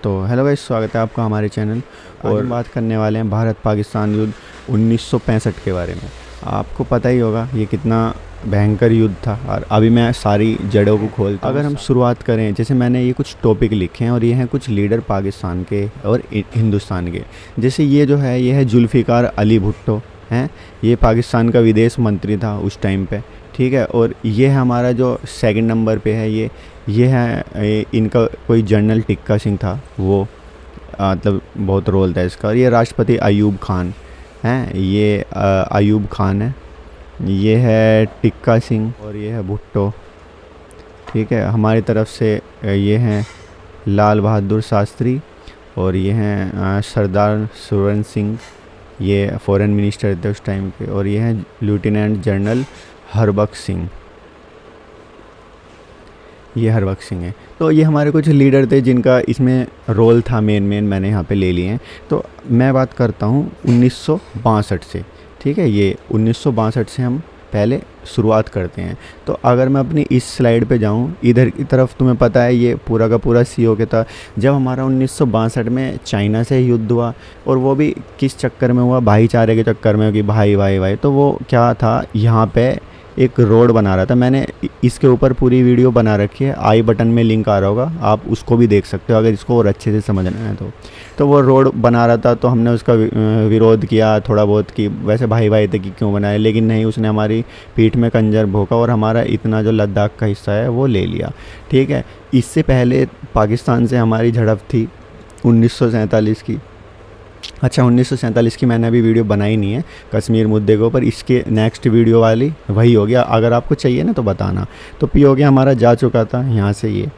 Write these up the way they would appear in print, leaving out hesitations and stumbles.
तो hello guys, स्वागत है आपका हमारे चैनल। और बात करने वाले हैं भारत पाकिस्तान युद्ध 1965 के बारे में। आपको पता ही होगा ये कितना भयंकर युद्ध था, और अभी मैं सारी जड़ों को खोलता हूँ। अगर हम शुरुआत करें, जैसे मैंने ये कुछ टॉपिक लिखे हैं और ये हैं कुछ लीडर पाकिस्तान के और हिंदुस्तान के। जैसे ये जो है, ये है जुल्फ़िकार अली भुट्टो हैं। ये पाकिस्तान का विदेश मंत्री था उस टाइम पे, ठीक है। और ये है हमारा जो सेकंड नंबर पे है, ये है इनका कोई जनरल टिक्का सिंह था, वो मतलब बहुत रोल था इसका। और ये राष्ट्रपति अयूब खान हैं, ये अयूब खान है। ये है टिक्का सिंह और ये है भुट्टो, ठीक है। हमारी तरफ से ये हैं लाल बहादुर शास्त्री और ये हैं सरदार सुरन सिंह, ये फॉरेन मिनिस्टर थे उस टाइम के। और ये हैं लेफ्टिनेंट जनरल हरबख्श सिंह, ये हरबख्श सिंह है। तो ये हमारे कुछ लीडर थे जिनका इसमें रोल था, मेन मैंने यहाँ पे ले लिए हैं। तो मैं बात करता हूँ 1962 से, ठीक है। ये 1962 से हम पहले शुरुआत करते हैं। तो अगर मैं अपनी इस स्लाइड पे जाऊँ, इधर की तरफ तुम्हें पता है ये पूरा का पूरा सीओके था। जब हमारा 1962 में चाइना से युद्ध हुआ, और वो भी किस चक्कर में हुआ, भाईचारे के चक्कर में कि भाई भाई भाई। तो वो क्या था, यहाँ पे एक रोड बना रहा था। मैंने इसके ऊपर पूरी वीडियो बना रखी है, आई बटन में लिंक आ रहा होगा, आप उसको भी देख सकते हो अगर इसको और अच्छे से समझना है तो वो रोड बना रहा था। तो हमने उसका विरोध किया थोड़ा बहुत, कि वैसे भाई भाई थे कि क्यों बनाए, लेकिन नहीं, उसने हमारी पीठ में खंजर भोंका और हमारा इतना जो लद्दाख का हिस्सा है वो ले लिया, ठीक है। इससे पहले पाकिस्तान से हमारी झड़प थी 1947 की। अच्छा, 1947 की मैंने अभी वीडियो बनाई नहीं है कश्मीर मुद्दे के ऊपर, इसके नेक्स्ट वीडियो वाली वही हो गया। अगर आपको चाहिए ना तो बताना। तो पीओके हमारा जा चुका था यहाँ से, ये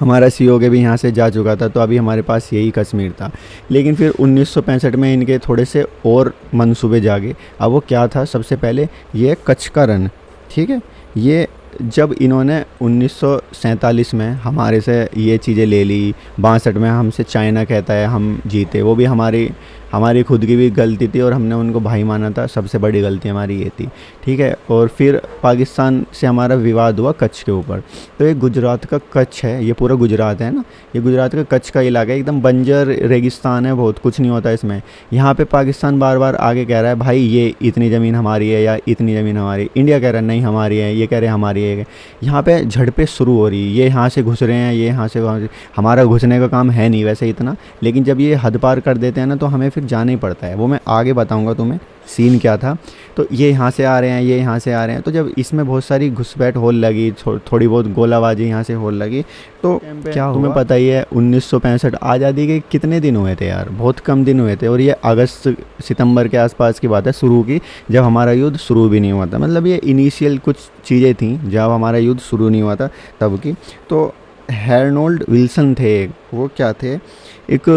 हमारा सीओके भी यहाँ से जा चुका था। तो अभी हमारे पास यही कश्मीर था। लेकिन फिर 1965 में इनके थोड़े से और मंसूबे जागे। अब वो क्या था, सबसे पहले ये कच्छ का रण, ठीक है। ये जब इन्होंने 1947 में हमारे से ये चीज़ें ले ली, 62 में हमसे चाइना कहता है हम जीते, वो भी हमारी खुद की भी गलती थी और हमने उनको भाई माना था। सबसे बड़ी गलती हमारी ये थी, ठीक है। और फिर पाकिस्तान से हमारा विवाद हुआ कच्छ के ऊपर। तो ये गुजरात का कच्छ है, ये पूरा गुजरात है ना, ये गुजरात का कच्छ का इलाका है, एकदम बंजर रेगिस्तान है, बहुत कुछ नहीं होता इसमें। यहाँ पे पाकिस्तान बार बार आगे कह रहा है भाई ये इतनी ज़मीन हमारी है या इतनी ज़मीन हमारी। इंडिया कह रहा है नहीं हमारी है, ये कह रहे हैं हमारी है। यहाँ पे झड़पें शुरू हो रही, ये यहाँ से घुस रहे हैं, ये यहाँ से वहाँ से। हमारा घुसने का काम है नहीं वैसे इतना, लेकिन जब ये हद पार कर देते हैं ना तो हमें फिर जाना ही पड़ता है। वो मैं आगे बताऊंगा तुम्हें सीन क्या था। तो ये यहाँ से आ रहे हैं, ये यहाँ से आ रहे हैं। तो जब इसमें बहुत सारी घुसपैठ होने लगी, थोड़ी बहुत गोलाबाजी यहाँ से होने लगी, तो क्या तुम्हें पता ही है 1965 आज़ादी के कितने दिन हुए थे यार, बहुत कम दिन हुए थे। और ये अगस्त सितंबर के आसपास की बात है शुरू की, जब हमारा युद्ध शुरू भी नहीं हुआ था। मतलब ये इनिशियल कुछ चीज़ें थी जब हमारा युद्ध शुरू नहीं हुआ था तब की। तो हैरोल्ड विल्सन थे, वो क्या थे, एक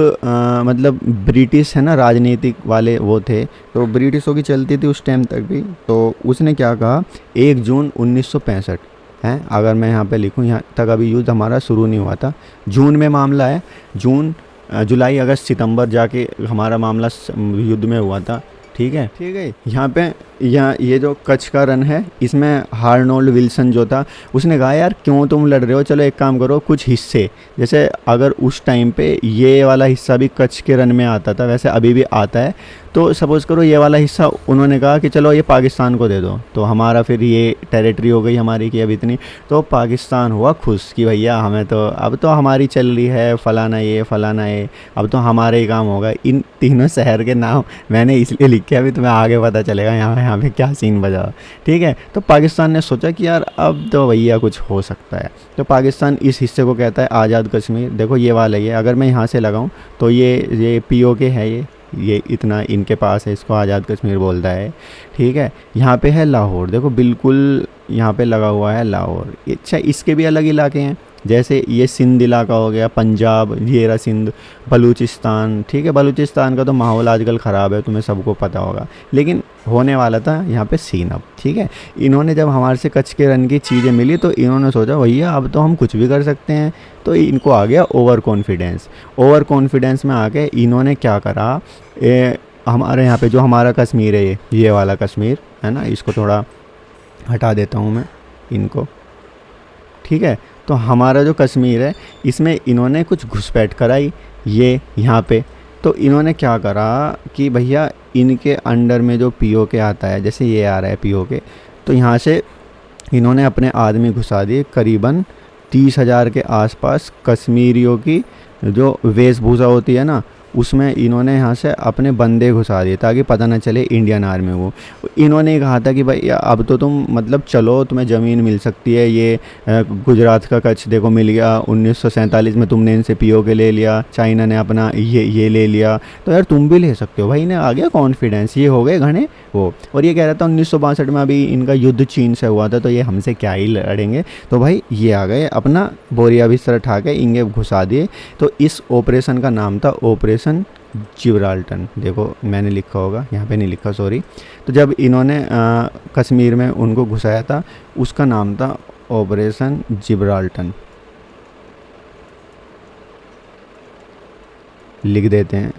मतलब ब्रिटिश है ना, राजनीतिक वाले वो थे। तो ब्रिटिशों की चलती थी उस टाइम तक भी। तो उसने क्या कहा, 1 जून 1965 है, अगर मैं यहाँ पे लिखूँ, यहाँ तक अभी युद्ध हमारा शुरू नहीं हुआ था। जून में मामला है, जून जुलाई अगस्त सितंबर जाके हमारा मामला युद्ध में हुआ था, ठीक है। यहाँ पे ये जो कच्छ का रण है, इसमें हैरोल्ड विल्सन जो था, उसने कहा यार क्यों तुम लड़ रहे हो, चलो एक काम करो, कुछ हिस्से, जैसे अगर उस टाइम पे ये वाला हिस्सा भी कच्छ के रण में आता था, वैसे अभी भी आता है। तो सपोज़ करो ये वाला हिस्सा उन्होंने कहा कि चलो ये पाकिस्तान को दे दो, तो हमारा फिर ये टेरिटरी हो गई हमारी कि अब इतनी। तो पाकिस्तान हुआ खुश कि भैया हमें तो अब तो हमारी चल रही है, फलाना ये, अब तो हमारे ही काम होगा। इन तीनों शहर के नाम मैंने इसलिए लिखे, अभी तुम्हें आगे पता चलेगा यहाँ पे क्या सीन बजा, ठीक है। तो पाकिस्तान ने सोचा कि यार अब तो भैया कुछ हो सकता है। तो पाकिस्तान इस हिस्से को कहता है आज़ाद कश्मीर। देखो ये वाला ही है, अगर मैं यहाँ से लगाऊँ तो ये पीओके है, ये इतना इनके पास है, इसको आज़ाद कश्मीर बोलता है, ठीक है। यहाँ पे है लाहौर, देखो बिल्कुल यहाँ पे लगा हुआ है लाहौर। अच्छा, इसके भी अलग इलाके हैं, जैसे ये सिंध इलाका हो गया, पंजाब, ये रहा सिंध, बलूचिस्तान, ठीक है। बलूचिस्तान का तो माहौल आजकल ख़राब है, तुम्हें सबको पता होगा, लेकिन होने वाला था यहाँ पे सीन अब, ठीक है। इन्होंने जब हमारे से कच्छ के रण की चीज़ें मिली तो इन्होंने सोचा भैया अब तो हम कुछ भी कर सकते हैं। तो इनको आ गया ओवर कॉन्फिडेंस में आके इन्होंने क्या करा, हमारे यहाँ पे जो हमारा कश्मीर है, ये वाला कश्मीर है ना, इसको थोड़ा हटा देता हूँ मैं इनको, ठीक है। तो हमारा जो कश्मीर है इसमें इन्होंने कुछ घुसपैठ कराई ये यहाँ पे। तो इन्होंने क्या करा कि भैया इनके अंडर में जो पीओके आता है, जैसे ये आ रहा है पीओके, तो यहाँ से इन्होंने अपने आदमी घुसा दिए करीबन 30,000 के आसपास। कश्मीरियों की जो वेशभूषा होती है ना, उसमें इन्होंने यहाँ से अपने बंदे घुसा दिए ताकि पता ना चले इंडियन आर्मी को। इन्होंने कहा था कि भाई अब तो तुम मतलब चलो, तुम्हें ज़मीन मिल सकती है, ये गुजरात का कच्छ देखो मिल गया, 1947 में तुमने इनसे पीओके ले लिया, चाइना ने अपना ये ले लिया, तो यार तुम भी ले सकते हो। भाई इन्हें आ गया कॉन्फिडेंस, ये हो गए घने वो। और ये कह रहा था 1962 में अभी इनका युद्ध चीन से हुआ था, तो ये हमसे क्या ही लड़ेंगे। तो भाई ये आ गए, अपना बोरिया बिस्तर उठा के इंगे घुसा दिए। तो इस ऑपरेशन का नाम था ऑपरेशन जिब्राल्टर। देखो मैंने लिखा होगा, यहाँ पे नहीं लिखा, सॉरी। तो जब इन्होंने कश्मीर में उनको घुसाया था, उसका नाम था ऑपरेशन जिब्राल्टर। लिख देते हैं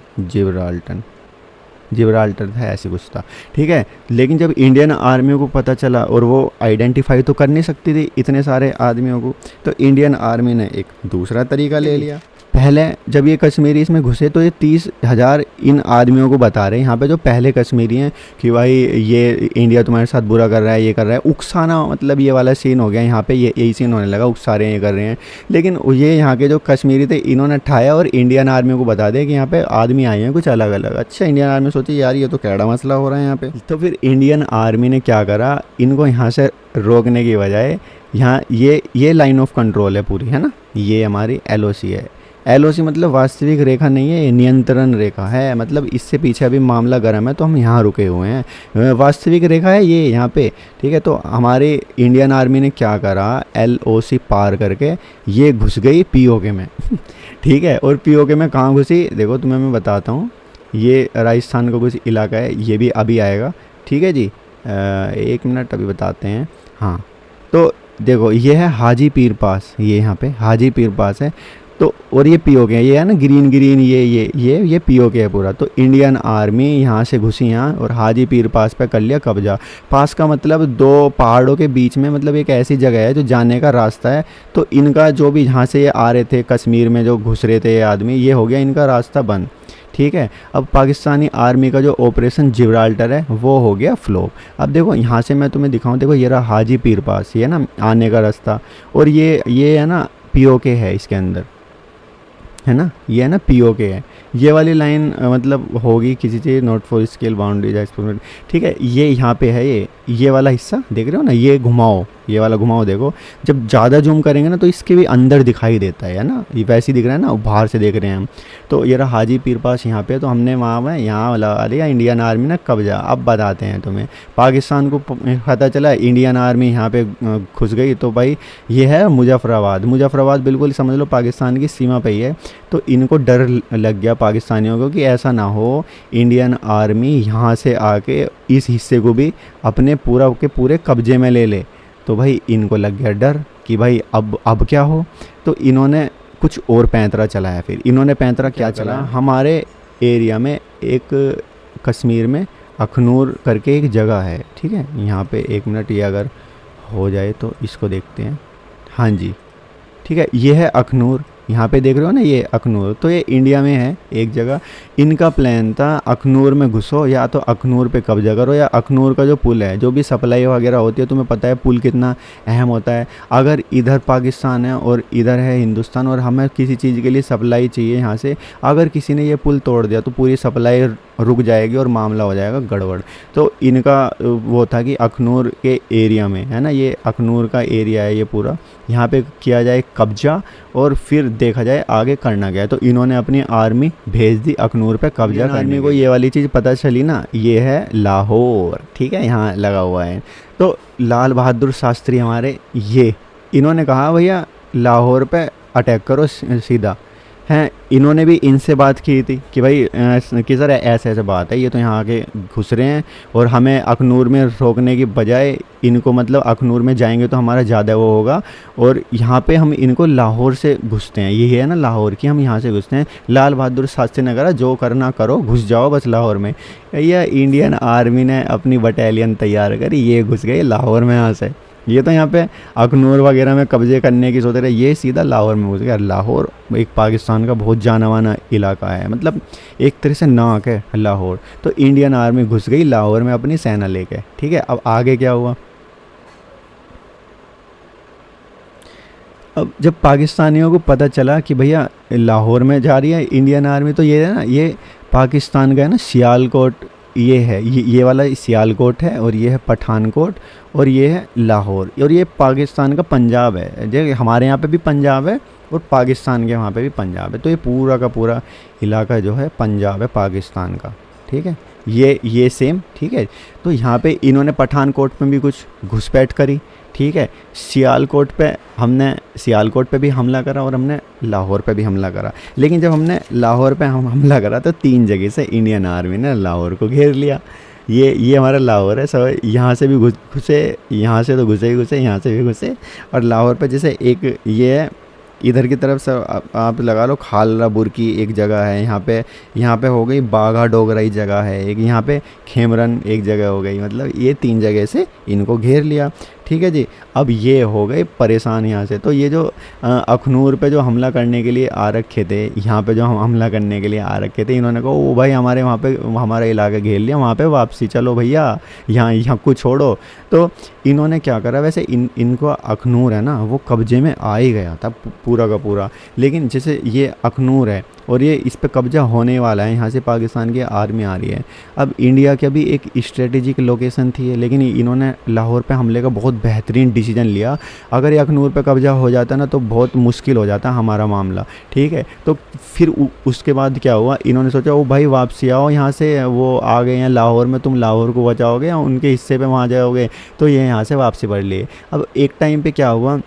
जिब्राल्टर था, ऐसे कुछ था, ठीक है। लेकिन जब इंडियन आर्मी को पता चला, और वो आइडेंटिफाई तो कर नहीं सकती थी इतने सारे आदमियों को, तो इंडियन आर्मी ने एक दूसरा तरीका ले लिया। पहले जब ये कश्मीरी इसमें घुसे तो ये 30,000 इन आदमियों को बता रहे हैं यहाँ पे जो पहले कश्मीरी हैं कि भाई ये इंडिया तुम्हारे साथ बुरा कर रहा है, ये कर रहा है, उकसाना, मतलब ये वाला सीन हो गया यहाँ पे। यही सीन होने लगा, उकसा रहे हैं, ये कर रहे हैं। लेकिन ये यहाँ के जो कश्मीरी थे इन्होंने ठाया और इंडियन आर्मी को बता दिया कि यहाँ पे आदमी आए हैं कुछ अलग अलग। अच्छा, इंडियन आर्मी सोची यार ये तो कैड़ा मसला हो रहा है यहाँ पे। तो फिर इंडियन आर्मी ने क्या करा, इनको यहाँ से रोकने की बजाय, यहाँ ये लाइन ऑफ कंट्रोल है पूरी, है ना, ये हमारी LOC है। LOC मतलब वास्तविक रेखा नहीं है, ये नियंत्रण रेखा है। मतलब इससे पीछे अभी मामला गर्म है तो हम यहाँ रुके हुए हैं, वास्तविक रेखा है ये यहाँ पे, ठीक है। तो हमारे इंडियन आर्मी ने क्या करा, LOC पार करके ये घुस गई पीओके में ठीक है। और पीओके में कहाँ घुसी, देखो तुम्हें मैं बताता हूँ। ये राजस्थान का कुछ इलाका है, ये भी अभी आएगा, ठीक है जी। 1 मिनट अभी बताते हैं। हाँ, तो देखो ये है हाजी पीर पास, ये यहाँ पे हाजी पीर पास है। तो और ये पीओके है, ये है ना ग्रीन ग्रीन, ये पीओके है पूरा। तो इंडियन आर्मी यहाँ से घुसी यहाँ और हाजी पीर पास पे कर लिया कब्जा। पास का मतलब 2 पहाड़ों के बीच में, मतलब एक ऐसी जगह है जो जाने का रास्ता है। तो इनका जो भी यहाँ से ये आ रहे थे कश्मीर में जो घुस रहे थे ये आदमी, ये हो गया इनका रास्ता बंद, ठीक है। अब पाकिस्तानी आर्मी का जो ऑपरेशन जिब्राल्टर है वो हो गया फ्लॉप। अब देखो यहाँ से मैं तुम्हें दिखाऊँ, देखो ये रहा हाजी पीर पास, ये ना आने का रास्ता, और ये है ना पीओके है इसके अंदर, है ना, ये है ना पीओके है। ये वाली लाइन मतलब होगी किसी चीज़ not for scale boundaries experiment, ठीक है। ये यहाँ पे है, ये वाला हिस्सा देख रहे हो ना, ये घुमाओ, ये वाला घुमाओ, देखो जब ज़्यादा जूम करेंगे ना तो इसके भी अंदर दिखाई देता है ना, ये वैसे ही दिख रहा है ना, बाहर से देख रहे हैं हम। तो ये रहा हाजी पीर पास यहाँ पे। तो हमने वहाँ में यहाँ लगा लिया इंडियन आर्मी ने कब्जा। अब बताते हैं तुम्हें, पाकिस्तान को पता चला इंडियन आर्मी यहाँ पे घुस गई, तो भाई ये है मुजफ्फराबाद बिल्कुल समझ लो पाकिस्तान की सीमा पे ही है। तो इनको डर लग गया पाकिस्तानियों को कि ऐसा ना हो इंडियन आर्मी यहाँ से आके इस हिस्से को भी अपने पूरा के पूरे कब्जे में ले ले। तो भाई इनको लग गया डर कि भाई अब क्या हो। तो इन्होंने कुछ और पैंतरा चलाया। फिर इन्होंने पैंतरा क्या चलाया, हमारे एरिया में एक कश्मीर में अखनूर करके एक जगह है, ठीक है। यहाँ पे 1 मिनट, ये अगर हो जाए तो इसको देखते हैं। हाँ जी, ठीक है, ये है अखनूर, यहाँ पे देख रहे हो ना ये अखनूर। तो ये इंडिया में है एक जगह। इनका प्लान था अखनूर में घुसो, या तो अखनूर पे कब्जा करो, या अखनूर का जो पुल है, जो भी सप्लाई वगैरह होती है, तुम्हें पता है पुल कितना अहम होता है। अगर इधर पाकिस्तान है और इधर है हिंदुस्तान, और हमें किसी चीज़ के लिए सप्लाई चाहिए यहाँ से, अगर किसी ने ये पुल तोड़ दिया तो पूरी सप्लाई रुक जाएगी और मामला हो जाएगा गड़बड़। तो इनका वो था कि अखनूर के एरिया में, है ना, ये अखनूर का एरिया है ये पूरा, यहाँ पे किया जाए कब्जा और फिर देखा जाए आगे करना क्या है। तो इन्होंने अपनी आर्मी भेज दी अखनूर पे कब्जा करने। आर्मी को ये वाली चीज़ पता चली ना, ये है लाहौर, ठीक है, यहाँ लगा हुआ है। तो लाल बहादुर शास्त्री हमारे, ये इन्होंने कहा भैया लाहौर पे अटैक करो सीधा, हैं। इन्होंने भी इनसे बात की थी कि भाई कि सर ऐसे ऐसे बात है, ये तो यहाँ आके घुस रहे हैं और हमें अखनूर में रोकने की बजाय इनको, मतलब अखनूर में जाएंगे तो हमारा ज़्यादा वो होगा, और यहाँ पे हम इनको लाहौर से घुसते हैं, यही है ना लाहौर की, हम यहाँ से घुसते हैं। लाल बहादुर शास्त्री ने कहा जो करना करो, घुस जाओ बस लाहौर में। या इंडियन आर्मी ने अपनी बटालियन तैयार करी, ये घुस गए लाहौर में यहाँ से, ये तो यहाँ पे अखनूर वगैरह में कब्जे करने की सोच रहे, ये सीधा लाहौर में घुस गया। लाहौर एक पाकिस्तान का बहुत जाना माना इलाका है, मतलब एक तरह से नाक है लाहौर। तो इंडियन आर्मी घुस गई लाहौर में अपनी सेना लेके, ठीक है। अब आगे क्या हुआ, अब जब पाकिस्तानियों को पता चला कि भैया लाहौर में जा रही है इंडियन आर्मी, तो ये है ना, ये पाकिस्तान का है ना सियालकोट, ये है, ये वाला सियालकोट है, और ये है पठानकोट, और ये है लाहौर, और ये पाकिस्तान का पंजाब है। जैसे हमारे यहाँ पे भी पंजाब है और पाकिस्तान के वहाँ पे भी पंजाब है, तो ये पूरा का पूरा इलाका जो है पंजाब है पाकिस्तान का, ठीक है। ये सेम, ठीक है। तो यहाँ पे इन्होंने पठानकोट में भी कुछ घुसपैठ करी, ठीक है। सियालकोट पे भी हमला करा, और हमने लाहौर पे भी हमला करा। लेकिन जब हमने लाहौर पे हमला करा तो 3 जगह से इंडियन आर्मी ने लाहौर को घेर लिया। ये हमारा लाहौर है, सब यहाँ से भी घुसे, यहाँ से तो घुसे ही घुसे, यहाँ से भी घुसे। और लाहौर पे जैसे एक ये है, इधर की तरफ से आप लगा लो खालरा बुरकी एक जगह है, यहाँ पे हो गई बाघा डोगराई जगह है एक, यहाँ पे खेमरन एक जगह हो गई। मतलब ये 3 जगह से इनको घेर लिया, ठीक है जी। अब ये हो गए परेशान यहाँ से। तो ये जो अखनूर पे जो हमला करने के लिए आ रखे थे, यहाँ पे जो हम हमला करने के लिए आ रखे थे, इन्होंने कहा ओ भाई हमारे वहाँ पे हमारा इलाका घेर लिया, वहाँ पे वापसी चलो भैया, यहाँ को छोड़ो। तो इन्होंने क्या करा, वैसे इनको अखनूर है ना वो कब्जे में आ ही गया था पूरा का पूरा। लेकिन जैसे ये अखनूर है और ये इस पे कब्जा होने वाला है, यहाँ से पाकिस्तान की आर्मी आ रही है। अब इंडिया की भी एक स्ट्रेटेजिक लोकेशन थी, लेकिन इन्होंने लाहौर पे हमले का बहुत बेहतरीन डिसीजन लिया। अगर ये अखनूर पे कब्जा हो जाता ना तो बहुत मुश्किल हो जाता हमारा मामला, ठीक है। तो फिर उसके बाद क्या हुआ, इन्होंने सोचा ओ भाई वापसी आओ यहाँ से, वो आ गए हैं लाहौर में, तुम लाहौर को बचाओगे या उनके हिस्से पे वहाँ जाओगे, तो ये यहाँ से वापसी पड़ लिए। अब एक टाइम पे क्या हुआ,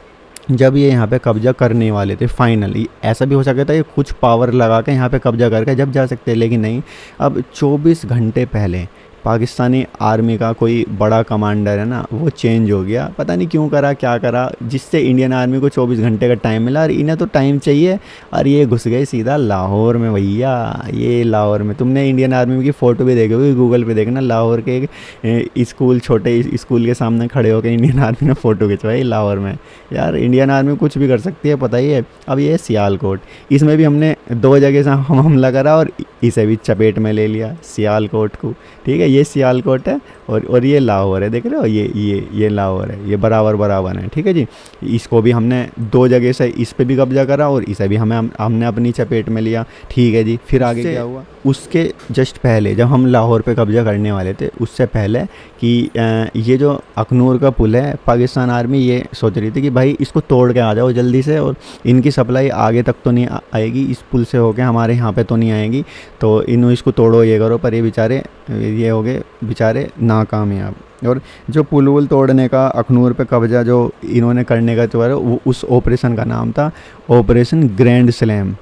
जब ये यहाँ पे कब्जा करने वाले थे फाइनली, ऐसा भी हो सकता था ये कुछ पावर लगा के यहाँ पे कब्जा करके जब जा सकते, लेकिन नहीं। अब 24 घंटे पहले पाकिस्तानी आर्मी का कोई बड़ा कमांडर है ना वो चेंज हो गया, पता नहीं क्यों करा क्या करा, जिससे इंडियन आर्मी को 24 घंटे का टाइम मिला, और इन्हें तो टाइम चाहिए, और ये घुस गए सीधा लाहौर में भैया। ये लाहौर में तुमने इंडियन आर्मी की फ़ोटो भी देखी होगी, गूगल पे देखना, लाहौर के एक स्कूल, छोटे स्कूल के सामने खड़े होकर इंडियन आर्मी ने फ़ोटो खिंचवाई लाहौर में। यार इंडियन आर्मी कुछ भी कर सकती है, पता ही है। अब ये सियालकोट, इसमें भी हमने 2 जगह से हम हमला करा और इसे भी चपेट में ले लिया, सियालकोट को, ठीक है। ये सियालकोट है और ये लाहौर है, देख रहे हो, ये लाहौर है, ये बराबर है, ठीक है जी। इसको भी हमने 2 जगह से इस पे भी कब्जा करा और इसे भी हमने अपनी चपेट में लिया, ठीक है जी। फिर आगे क्या हुआ, उसके जस्ट पहले जब हम लाहौर पे कब्जा करने वाले थे, उससे पहले कि ये जो अखनूर का पुल है, पाकिस्तान आर्मी ये सोच रही थी कि भाई इसको तोड़ के आ जाओ जल्दी से, और इनकी सप्लाई आगे तक तो नहीं आएगी, इस पुल से होके हमारे यहाँ पे तो नहीं आएगी, तो इसको तोड़ो, ये करो। पर ये बेचारे ये हो गए बेचारे नाकामयाब। और जो पुल वुल तोड़ने का, अखनूर पे कब्जा जो इन्होंने करने का जो है वो, उस ऑपरेशन का नाम था ऑपरेशन ग्रैंड स्लैम,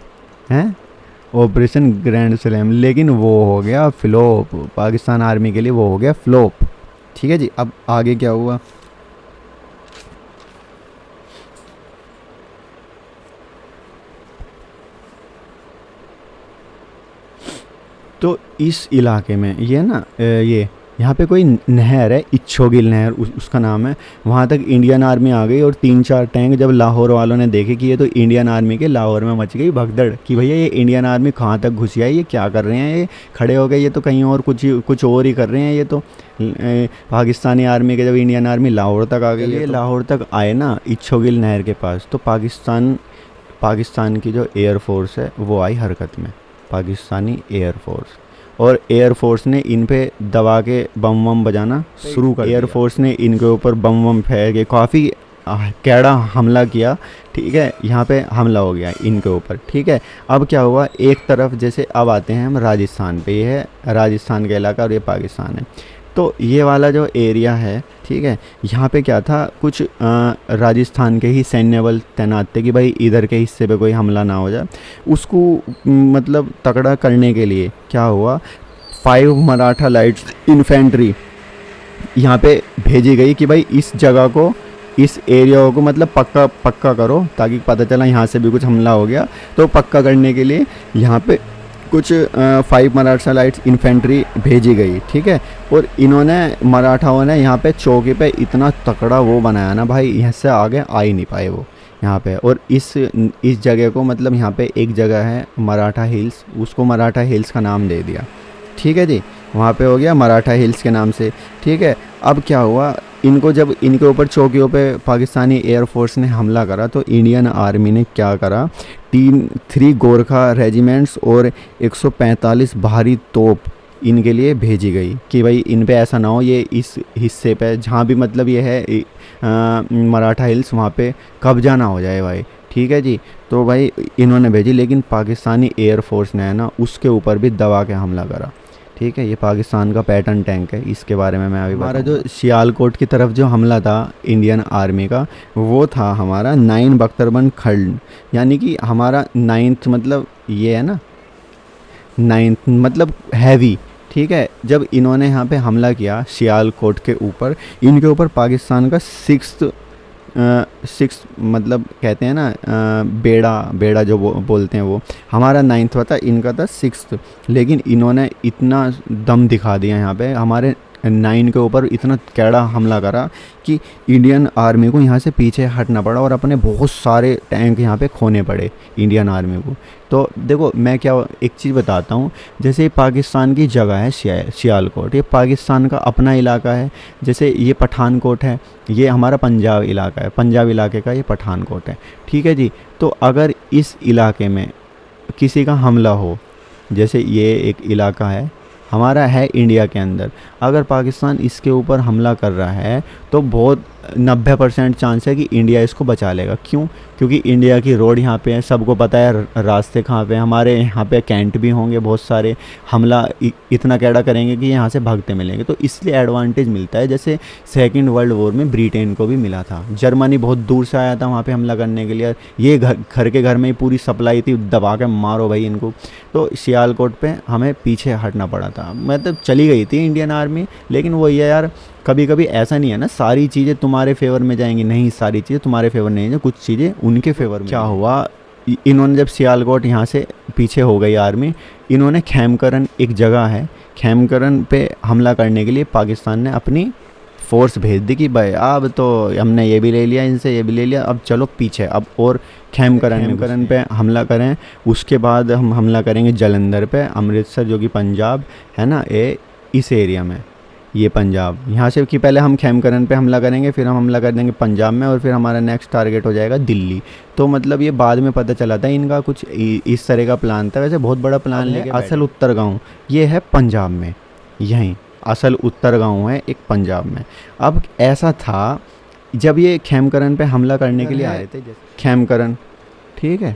हैं, ऑपरेशन ग्रैंड स्लैम। लेकिन वो हो गया फ्लॉप, पाकिस्तान आर्मी के लिए वो हो गया फ्लॉप, ठीक है जी। अब आगे क्या हुआ, तो इस इलाके में ये ना ये यहाँ पे कोई नहर है, इच्छोगिल नहर उसका नाम है, वहाँ तक इंडियन आर्मी आ गई। और 3-4 टैंक जब लाहौर वालों ने देखे कि ये तो इंडियन आर्मी के, लाहौर में मच गई भगदड़ कि भैया ये इंडियन आर्मी कहाँ तक घुसी है, ये क्या कर रहे हैं, ये खड़े हो गए, ये तो कहीं और कुछ और ही कर रहे हैं। ये तो पाकिस्तानी आर्मी के जब इंडियन आर्मी लाहौर तक आ गई, ये लाहौर तक आए ना इच्छोगिल नहर के पास, तो पाकिस्तान की जो एयरफोर्स है वो आई हरकत में, पाकिस्तानी एयरफोर्स। और एयरफोर्स ने इन पे दबा के बम वम बजाना शुरू कर दिया। एयरफोर्स ने इनके ऊपर बम वम फेंक के काफ़ी कैड़ा हमला किया, ठीक है। यहाँ पे हमला हो गया इनके ऊपर, ठीक है। अब क्या हुआ, एक तरफ जैसे अब आते हैं हम राजस्थान पे, ये है राजस्थान का इलाका और ये पाकिस्तान है। तो ये वाला जो एरिया है, ठीक है, यहाँ पे क्या था, कुछ राजस्थान के ही सैन्य बल तैनात थे कि भाई इधर के हिस्से पे कोई हमला ना हो जाए। उसको मतलब तकड़ा करने के लिए क्या हुआ, 5 मराठा लाइट्स इन्फेंट्री यहाँ पे भेजी गई कि भाई इस जगह को, इस एरिया को मतलब पक्का करो, ताकि पता चला यहाँ से भी कुछ हमला हो गया। तो पक्का करने के लिए यहाँ पे कुछ 5 मराठा लाइट्स इन्फेंट्री भेजी गई, ठीक है। और इन्होंने मराठाओं ने यहाँ पे चौकी पे इतना तकड़ा वो बनाया ना भाई, यहाँ से आगे आ ही नहीं पाए वो यहाँ पे। और इस जगह को मतलब यहाँ पे एक जगह है मराठा हिल्स, उसको मराठा हिल्स का नाम दे दिया, ठीक है जी। वहाँ पे हो गया मराठा हिल्स के नाम से, ठीक है। अब क्या हुआ, इनको जब इनके ऊपर चौकियों पे पाकिस्तानी एयरफोर्स ने हमला करा तो इंडियन आर्मी ने क्या करा, 3 गोरखा रेजिमेंट्स और 145 भारी तोप इनके लिए भेजी गई कि भाई इन पे ऐसा ना हो ये इस हिस्से पे जहाँ भी मतलब ये है मराठा हिल्स वहाँ पे कब्जा ना हो जाए भाई, ठीक है जी। तो भाई इन्होंने भेजी, लेकिन पाकिस्तानी एयरफोर्स ने है ना उसके ऊपर भी दबा के हमला करा, ठीक है। ये पाकिस्तान का पैटर्न टैंक है, इसके बारे में मैं अभी हमारा जो सियालकोट की तरफ जो हमला था इंडियन आर्मी का, वो था हमारा 9 बख्तरबंद खंड, यानी कि हमारा 9th मतलब ये है ना 9th मतलब हैवी, ठीक है। जब इन्होंने यहाँ पे हमला किया सियालकोट के ऊपर, इनके ऊपर पाकिस्तान का 6th मतलब कहते हैं ना बेड़ा जो बोलते हैं वो, हमारा 9th था, इनका था 6th। लेकिन इन्होंने इतना दम दिखा दिया यहाँ पे, हमारे 9 के ऊपर इतना कैड़ा हमला करा कि इंडियन आर्मी को यहाँ से पीछे हटना पड़ा और अपने बहुत सारे टैंक यहाँ पे खोने पड़े इंडियन आर्मी को। तो देखो मैं क्या एक चीज़ बताता हूँ, जैसे पाकिस्तान की जगह है सियालकोट, ये पाकिस्तान का अपना इलाका है। जैसे ये पठानकोट है, ये हमारा पंजाब इलाका है, पंजाब इलाके का ये पठानकोट है, ठीक है जी। तो अगर इस इलाके में किसी का हमला हो, जैसे ये एक इलाका है हमारा है इंडिया के अंदर, अगर पाकिस्तान इसके ऊपर हमला कर रहा है तो बहुत 90% चांस है कि इंडिया इसको बचा लेगा। क्यों? क्योंकि इंडिया की रोड यहाँ पे है, सबको पता है रास्ते कहाँ पे हैं, हमारे यहाँ पे कैंट भी होंगे बहुत सारे, हमला इतना कैड़ा करेंगे कि यहाँ से भागते मिलेंगे, तो इसलिए एडवांटेज मिलता है। जैसे 2nd वर्ल्ड वॉर में ब्रिटेन को भी मिला था, जर्मनी बहुत दूर से आया था वहाँ पे हमला करने के लिए, ये घर के घर में ही पूरी सप्लाई थी, दबा के मारो भाई इनको। तो सियालकोट पर हमें पीछे हटना पड़ा था, मतलब चली गई थी इंडियन आर्मी। लेकिन वो ये यार कभी कभी ऐसा नहीं है ना सारी चीज़ें तुम्हारे फेवर में जाएंगी, नहीं सारी चीज़ें तुम्हारे फेवर नहीं है, कुछ चीज़ें उनके फेवर में। क्या हुआ, इन्होंने जब सियालकोट यहाँ से पीछे हो गई आर्मी, इन्होंने खेमकरन एक जगह है, खेमकरन पे हमला करने के लिए पाकिस्तान ने अपनी फोर्स भेज दी कि भाई अब तो हमने ये भी ले लिया इनसे, ये भी ले लिया, अब चलो पीछे, अब और खेमकरन पे हमला करें। उसके बाद हम हमला करेंगे जलंधर पे, अमृतसर जो कि पंजाब है ना, ये इस एरिया में, ये पंजाब यहाँ से कि पहले हम खेमकरन पे हमला करेंगे, फिर हम हमला कर देंगे पंजाब में, और फिर हमारा नेक्स्ट टारगेट हो जाएगा दिल्ली। तो मतलब ये बाद में पता चला था इनका कुछ इस तरह का प्लान था, वैसे बहुत बड़ा प्लान लेके। असल उत्तरगांव ये है पंजाब में, यहीं असल उत्तरगांव है एक पंजाब में। अब ऐसा था जब ये खेमकरन पे हमला करने के लिए आए थे, खेमकरन, ठीक है,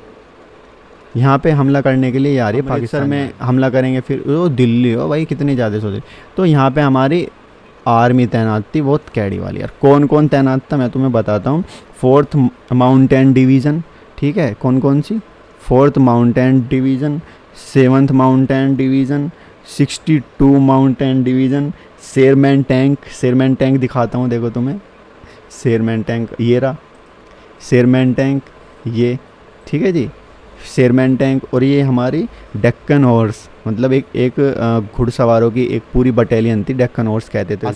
यहाँ पे हमला करने के लिए आ रही है, पाकिस्तान में हमला करेंगे, फिर वो दिल्ली हो भाई, कितनी ज़्यादा सोचे। तो यहाँ पे हमारी आर्मी तैनात थी, बहुत कैडी वाली यार। कौन कौन तैनात था मैं तुम्हें बताता हूँ। 4th माउंटेन डिवीज़न, ठीक है, कौन कौन सी, 4th mountain division, 7th mountain division, 62 mountain division, Sherman tank दिखाता हूँ, देखो तुम्हें शेरमैन टैंक, ये रहा शेरमैन टैंक, ये ठीक है जी, शेरमैन टैंक। और ये हमारी डेक्कन हॉर्स, मतलब एक घुड़सवारों की एक पूरी बटालियन थी, डेक्कन हॉर्स कहते थे।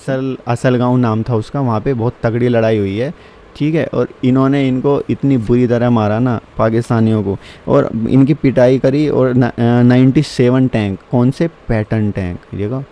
असलगांव नाम था उसका, वहाँ पे बहुत तगड़ी लड़ाई हुई है, ठीक है। और इन्होंने इनको इतनी बुरी तरह मारा ना पाकिस्तानियों को, और इनकी पिटाई करी। और 97 टैंक, कौन से, पैटर्न टैंक, देखो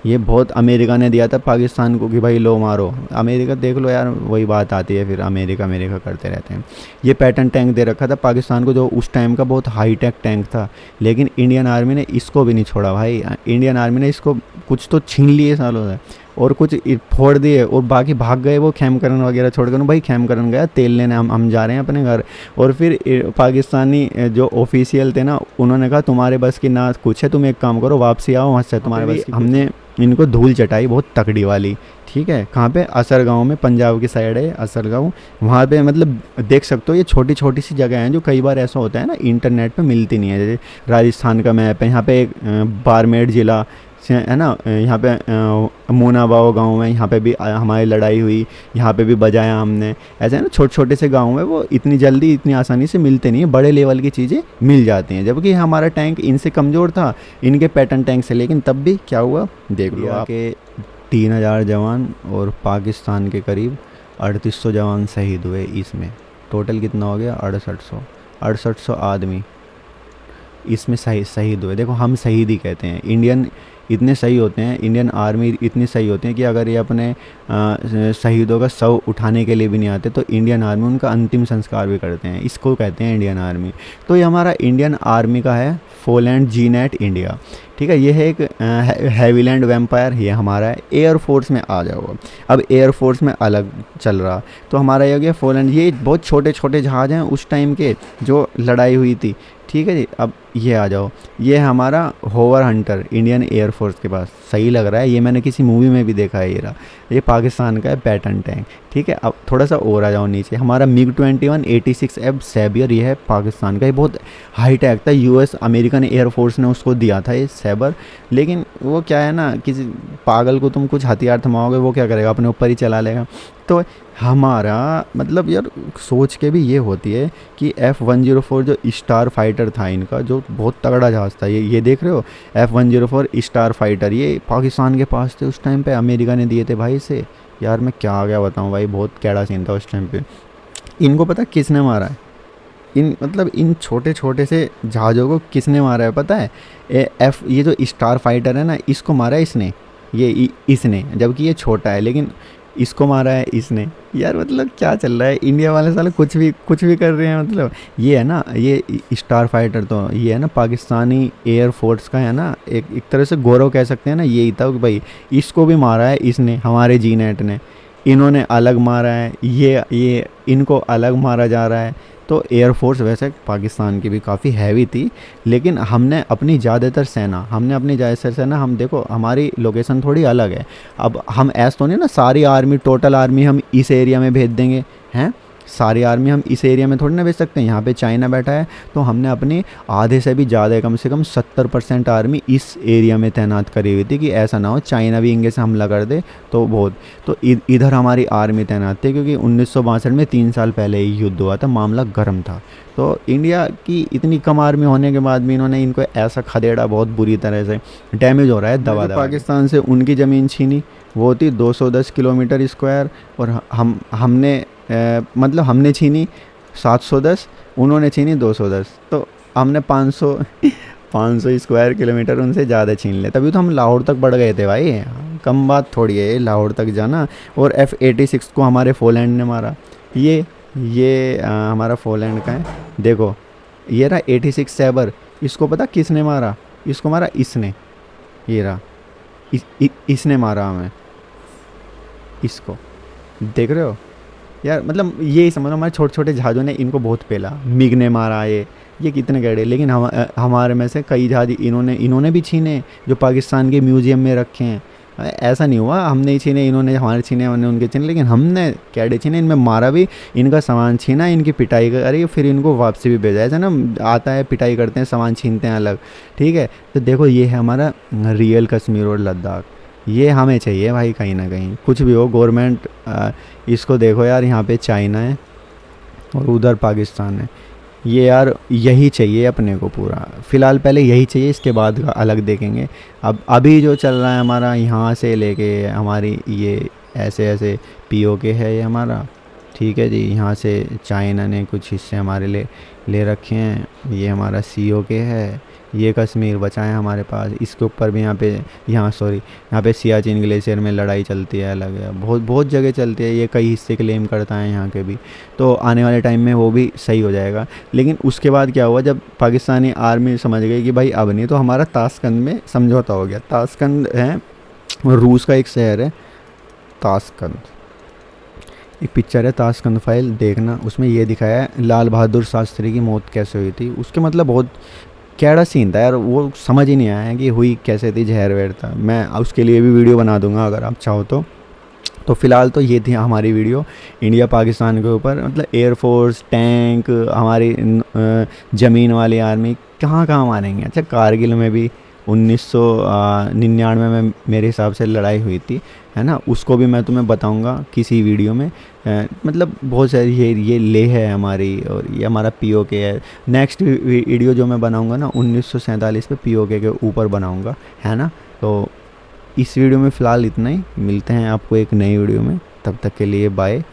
ये बहुत अमेरिका ने दिया था पाकिस्तान को कि भाई लो मारो। अमेरिका देख लो यार, वही बात आती है फिर, अमेरिका करते रहते हैं। ये पैटर्न टैंक दे रखा था पाकिस्तान को, जो उस टाइम का बहुत हाईटेक टैंक था, लेकिन इंडियन आर्मी ने इसको भी नहीं छोड़ा भाई। इंडियन आर्मी ने इसको कुछ तो छीन लिए सालों से, और कुछ फोड़ दिए, और बाकी भाग गए वो खेमकरन वगैरह छोड़कर। भाई खेमकरन गया तेल लेने, हम जा रहे हैं अपने घर। और फिर पाकिस्तानी जो ऑफिशियल थे ना, उन्होंने कहा तुम्हारे बस की ना कुछ है, तुम एक काम करो वापसी आओ वहाँ से, तुम्हारे बस की। हमने इनको धूल चटाई बहुत तकड़ी वाली, ठीक है। कहाँ पे, असरगांव में, पंजाब की साइड है असरगांव, वहाँ पे मतलब देख सकते हो ये छोटी छोटी सी जगह हैं जो कई बार ऐसा होता है ना इंटरनेट पे मिलती नहीं है। जैसे राजस्थान का मैप है, यहाँ पे एक बाड़मेर ज़िला, है ना। यहाँ पे मोनाबाव गाँव में, यहाँ पे भी हमारी लड़ाई हुई, यहाँ पे भी बजाया हमने। ऐसे है ना, छोटे छोटे से गाँव में वो इतनी जल्दी इतनी आसानी से मिलते नहीं है, बड़े लेवल की चीज़ें मिल जाती हैं। जबकि हमारा टैंक इनसे कमज़ोर था, इनके पैटर्न टैंक से, लेकिन तब भी क्या हुआ देख लो आप, 3000 जवान और पाकिस्तान के करीब 3800 जवान शहीद हुए इसमें। टोटल कितना हो गया, 6800 आदमी इसमें शहीद हुए। देखो हम शहीद ही कहते हैं, इंडियन इतने सही होते हैं, इंडियन आर्मी इतनी सही होती है कि अगर ये अपने शहीदों का शव उठाने के लिए भी नहीं आते तो इंडियन आर्मी उनका अंतिम संस्कार भी करते हैं। इसको कहते हैं इंडियन आर्मी। तो ये हमारा इंडियन आर्मी का है फोलैंड जीनेट इंडिया, ठीक है। ये है एक हैवीलैंड वैम्पायर, ये हमारा है। एयरफोर्स में आ जाओ, अब एयरफोर्स में अलग चल रहा, तो हमारा ये हो गया फोलैंड। ये बहुत छोटे छोटे जहाज़ हैं उस टाइम के जो लड़ाई हुई थी, ठीक है जी। अब ये आ जाओ, ये है हमारा होवर हंटर इंडियन एयरफोर्स के पास। सही लग रहा है, ये मैंने किसी मूवी में भी देखा है। ये रहा, ये पाकिस्तान का है पैटर्न टैंक, ठीक है। अब थोड़ा सा और आ जाओ नीचे, हमारा मिग 21 86F सैबियर, ये है पाकिस्तान का। ये बहुत हाई टैक था, यूएस अमेरिकन एयरफोर्स ने उसको दिया था ये सैबर। लेकिन वो क्या है ना, किसी पागल को तुम कुछ हथियार थमाओगे, वो क्या करेगा, अपने ऊपर ही चला लेगा। तो हमारा मतलब यार सोच के भी ये होती है कि F104 जो स्टार फाइटर था इनका, जो बहुत तगड़ा जहाज़ था, ये देख रहे हो F104 स्टार फाइटर, ये पाकिस्तान के पास थे उस टाइम पे, अमेरिका ने दिए थे भाई इसे। यार मैं क्या गया बताऊँ भाई, बहुत कैड़ा सीन था उस टाइम पे। इनको पता किसने मारा है, इन छोटे छोटे से जहाज़ों को किसने मारा है पता है? ये जो स्टार फाइटर है ना, इसको मारा है इसने, इसने, जबकि ये छोटा है लेकिन इसको मारा है इसने। यार मतलब क्या चल रहा है, इंडिया वाले साले कुछ भी कर रहे हैं। मतलब ये है ना, ये स्टार फाइटर तो ये है ना पाकिस्तानी एयरफोर्स का है ना, एक तरह से गौरव कह सकते हैं ना। यही था कि भाई इसको भी मारा है इसने, हमारे जीनेट ने। इन्होंने अलग मारा है, ये इनको अलग मारा जा रहा है। तो एयरफोर्स वैसे पाकिस्तान की भी काफ़ी हैवी थी, लेकिन हमने अपनी ज़्यादातर सेना हम देखो हमारी लोकेशन थोड़ी अलग है। अब हम ऐसा तो नहीं ना सारी आर्मी, टोटल आर्मी हम इस एरिया में भेज देंगे, हैं सारी आर्मी हम इस एरिया में थोड़ी ना भेज सकते हैं। यहाँ पे चाइना बैठा है, तो हमने अपनी आधे से भी ज़्यादा, कम से कम 70% आर्मी इस एरिया में तैनात करी हुई थी कि ऐसा ना हो चाइना भी इंगे से हमला कर दे तो इधर हमारी आर्मी तैनात थी। क्योंकि 1962 में 3 साल पहले ही युद्ध हुआ था, मामला गर्म था। तो इंडिया की इतनी कम आर्मी होने के बाद भी इन्होंने इनको ऐसा खदेड़ा, बहुत बुरी तरह से डैमेज हो रहा है दबा। पाकिस्तान से उनकी ज़मीन छीनी, वो थी 210 किलोमीटर स्क्वायर, और हमने छीनी 710, उन्होंने छीनी 210, तो हमने 500 स्क्वायर किलोमीटर उनसे ज़्यादा छीन ले। तभी तो हम लाहौर तक बढ़ गए थे भाई, कम बात थोड़ी है लाहौर तक जाना। और F86 को हमारे पोलैंड ने मारा। ये हमारा पोलैंड का है, देखो ये रहा 86 सैबर। इसको पता किसने मारा? इसको मारा इसने, ये रहा इसने मारा हमें, इसको देख रहे हो यार। मतलब ये समझो हमारे छोटे छोटे जहाज़ों ने इनको बहुत पेला। मिग ने मारा ये कितने गड़े, लेकिन हमारे में से कई जहाज इन्होंने भी छीने, जो पाकिस्तान के म्यूज़ियम में रखे हैं। ऐसा नहीं हुआ हमने ही छीने, इन्होंने हमारे छीने, हमने उनके छीने, लेकिन हमने कैडे छीने, इनमें मारा भी, इनका सामान छीना, इनकी पिटाई करी, फिर इनको वापसी भी भेजा। ऐसा ना आता है, पिटाई करते हैं, सामान छीनते हैं अलग, ठीक है। तो देखो ये है हमारा रियल कश्मीर और लद्दाख। ये हमें चाहिए भाई, कहीं ना कहीं कुछ भी हो गवर्नमेंट। इसको देखो यार, यहाँ पे चाइना है और उधर पाकिस्तान है। ये यार यही चाहिए अपने को पूरा, फ़िलहाल पहले यही चाहिए, इसके बाद का अलग देखेंगे। अब अभी जो चल रहा है हमारा, यहाँ से लेके हमारी ये ऐसे POK है ये हमारा, ठीक है जी। यहाँ से चाइना ने कुछ हिस्से हमारे ले रखे हैं। ये हमारा COK है, ये कश्मीर बचा है हमारे पास। इसके ऊपर भी यहाँ पे सियाचिन ग्लेशियर में लड़ाई चलती है अलग है, बहुत जगह चलती है। ये कई हिस्से क्लेम करता है यहाँ के भी, तो आने वाले टाइम में वो भी सही हो जाएगा। लेकिन उसके बाद क्या हुआ, जब पाकिस्तानी आर्मी समझ गई कि भाई अब नहीं, तो हमारा ताशकंद में समझौता हो गया। ताशकंद है रूस का एक शहर है, ताशकंद। एक पिक्चर है ताशकंद फाइल, देखना, उसमें ये दिखाया है लाल बहादुर शास्त्री की मौत कैसे हुई थी। उसके मतलब बहुत कैड़ा सीन था यार, वो समझ ही नहीं आया कि हुई कैसे थी, जहर वहर था। मैं उसके लिए भी वीडियो बना दूंगा अगर आप चाहो तो फ़िलहाल तो ये थी हमारी वीडियो इंडिया पाकिस्तान के ऊपर। मतलब एयरफोर्स, टैंक, हमारी ज़मीन वाली आर्मी कहाँ मारेंगे। अच्छा कारगिल में भी 1999 में मेरे हिसाब से लड़ाई हुई थी, है ना, उसको भी मैं तुम्हें बताऊंगा किसी वीडियो में। मतलब बहुत सारी ये लेह है हमारी, और ये हमारा पीओके है। नेक्स्ट वीडियो जो मैं बनाऊंगा ना 1947 पे पीओके के ऊपर बनाऊंगा, है ना। तो इस वीडियो में फ़िलहाल इतना ही, मिलते हैं आपको एक नई वीडियो में, तब तक के लिए बाय।